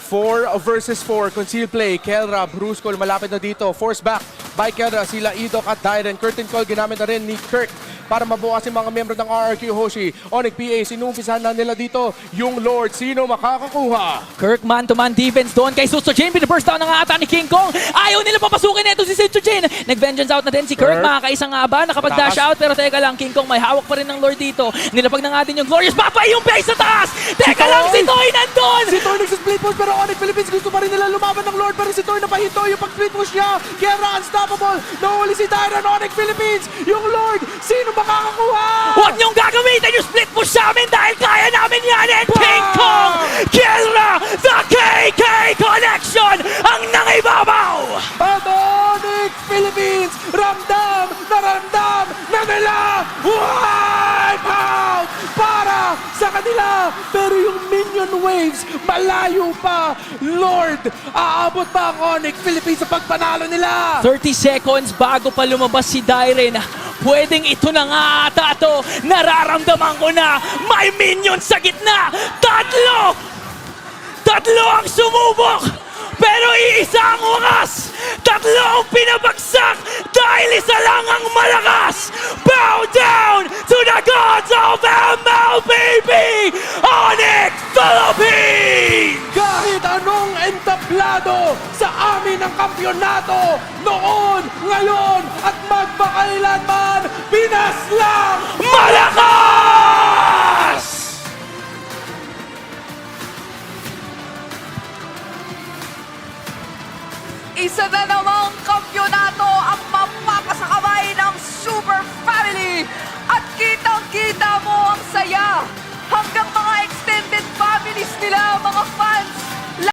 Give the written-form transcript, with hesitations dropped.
4 versus 4. Conceal play. Kelra, Brusco, malapit na dito. Force back by Kelra. Sila Idok at Dyren. Curtain call ginamit na rin ni Kirk para mabukas yung mga membro ng RRQ Hoshi. Onyx PA, sinumpisahan na nila dito yung Lord. Sino makakakuha? Kirk man-to-man defense doon kay Susto Jane. Pinaburst down na nga ata ni King Kong. Ayaw nila papasukin ito si Susto Jane. Nag-vengeance out na din si Kirk. Kirk. Makakaisa nga ba? Nakapag-dash out. Pero teka lang, King Kong may hawak pa rin ng Lord dito. Nilapag na nga din yung Glorious. Papay yung base sa taas! Teka lang, si Toy nandun! Si Toy nagsa-split push pero Onyx Philippines gusto pa rin nila lumaban ng Lord pero si Toy napahito yung pag-split push niya. Kelra unstoppable. Nahuli si Dyren. Onyx Philippines. Yung Lord. Sino makakakuha? Huwag niyong gagamitin yung split push sa amin dahil kaya namin yan! And King Kong! Kelra! The KK Connection! Ang nangibabaw! At Onyx Philippines, ramdam na nila, wipe out para sa kanila. Pero yung minion waves, malayo pa. Lord, aabot pa ang Onyx Philippines sa pagpanalo nila. 30 seconds bago pa lumabas si Dyren. Pwedeng ito na nga ata to. Nararamdaman ko na may minion sa gitna. Tatlo ang sumubok. Pero iisa ang wakas. Tatlo ang pinabagsak dahil isa lang ang malakas. Bow down to the gods of MLBB! Onyx Philippines! Kahit anong entablado sa amin ang kampyonato noon, ngayon at magpakailanman, Pinas lang Malakas! Isa na namang kampyonato ang mapapasakamay ng Super Family. At kitang-kita mo ang saya. Hanggang mga extended families nila, mga fans